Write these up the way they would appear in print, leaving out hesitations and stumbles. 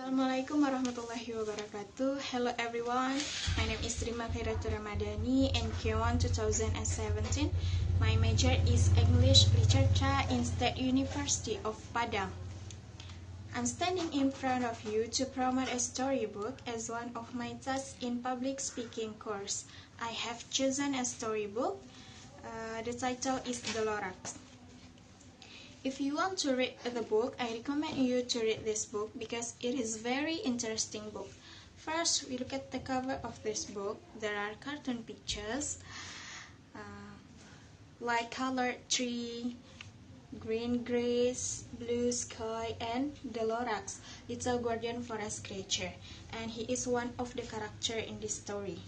Assalamualaikum warahmatullahi wabarakatuh. Hello everyone, my name is Rima and K1 2017. My major is English Literature in State University of Padang. I'm standing in front of you to promote a storybook as one of my tasks in public speaking course. I have chosen a storybook. The title is The Lorax. If you want to read the book, I recommend you to read this book because it is very interesting book. First, we look at the cover of this book. There are cartoon pictures like colored tree, green grass, blue sky, and the Lorax, little guardian forest creature, and he is one of the character in this story.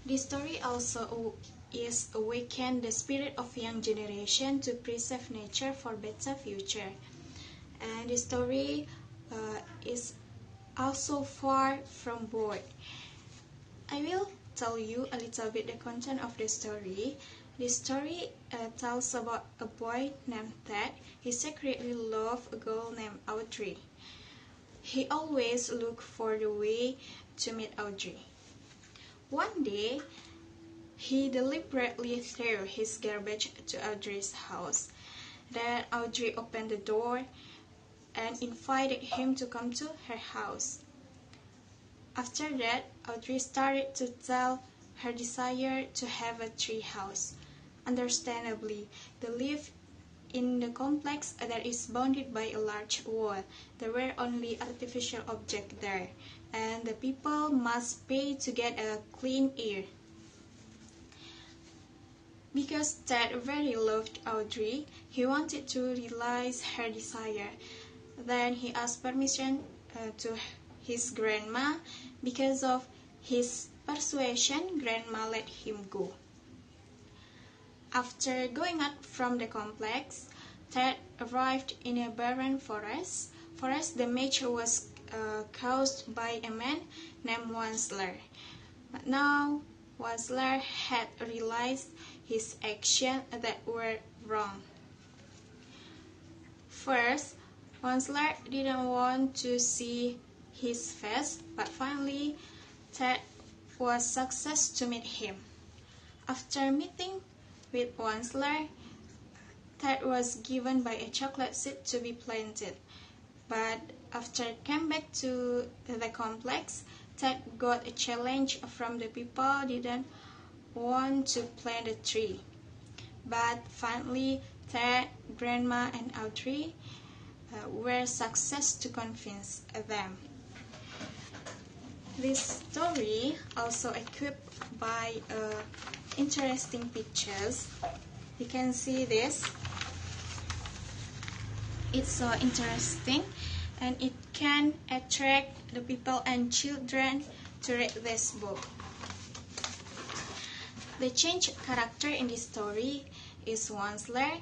This story also is awaken the spirit of young generation to preserve nature for better future. And the story is also far from bored. I will tell you a little bit the content of the story. The story tells about a boy named Ted. He secretly loved a girl named Audrey. He always looked for the way to meet Audrey. One day, he deliberately threw his garbage to Audrey's house. Then Audrey opened the door and invited him to come to her house. After that, Audrey started to tell her desire to have a tree house. Understandably, they live in the complex that is bounded by a large wall. There were only artificial objects there, and the people must pay to get a clean air. Because Ted very loved Audrey, he wanted to realize her desire. Then he asked permission to his grandma. Because of his persuasion, grandma let him go. After going out from the complex, Ted arrived in a barren forest. The damage was caused by a man named Wansler. But now Wansler had realized his actions that were wrong. First, Wansler didn't want to see his face, but finally Ted was success to meet him. After meeting with Wansler, Ted was given by a chocolate seed to be planted. But after came back to the complex, Ted got a challenge from the people didn't want to plant a tree. But finally, Ted, Grandma, and Audrey were success to convince them. This story also equipped by interesting pictures. You can see this. It's so interesting, and it can attract the people and children to read this book. The change character in this story is Wansler.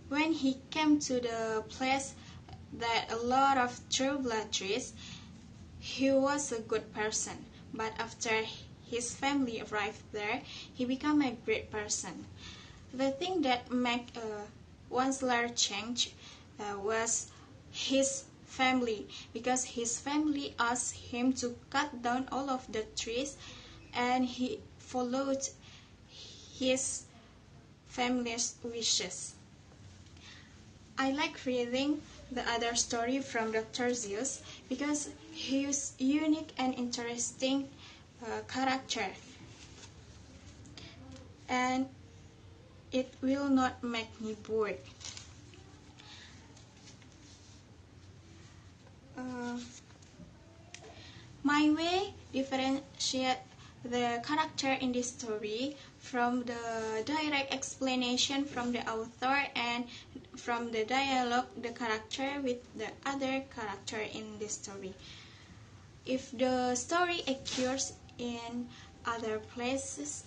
When he came to the place that a lot of true-blood trees, he was a good person. But after his family arrived there, he became a great person. The thing that made Wansler change was his family, because his family asked him to cut down all of the trees, and he followed his family's wishes. I like reading the other story from Dr. Zeus because he is unique and interesting character, and it will not make me bored. My way differentiate the character in this story from the direct explanation from the author and from the dialogue the character with the other character in this story. If the story occurs in other places,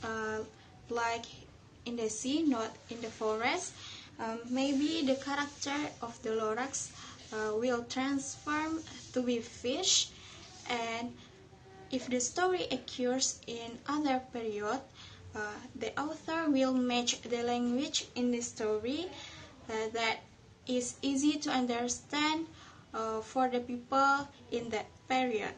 like in the sea, not in the forest, maybe the character of the Lorax will transform to be fish. And if the story occurs in other period, the author will match the language in the story that is easy to understand for the people in that period.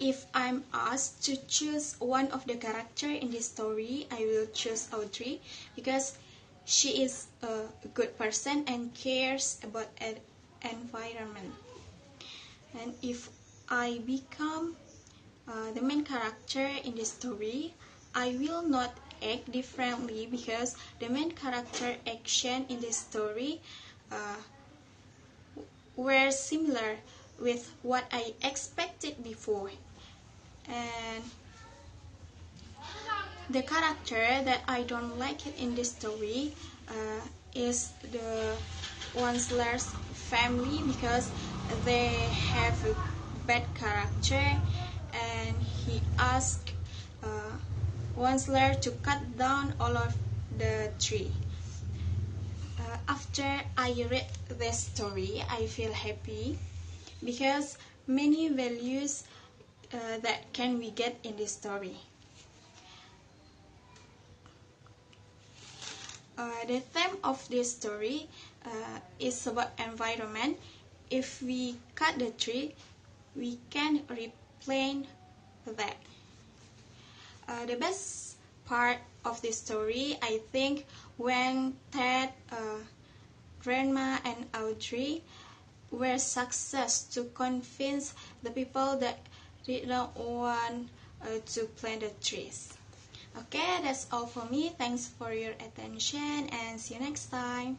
If I'm asked to choose one of the characters in this story, I will choose Audrey because she is a good person and cares about an environment. And if I become the main character in the story, I will not act differently because the main character action in the story were similar with what I expected before. And the character that I don't like it in this story is the Wansler's family because they have a bad character, and he asked Wansler to cut down all of the tree. After I read this story, I feel happy because many values that can we get in this story. The theme of this story is about environment. If we cut the tree, we can replant that. The best part of this story, I think, when Ted, Rima, and Audrey were success to convince the people that did not want to plant the trees. Okay, that's all for me. Thanks for your attention and see you next time.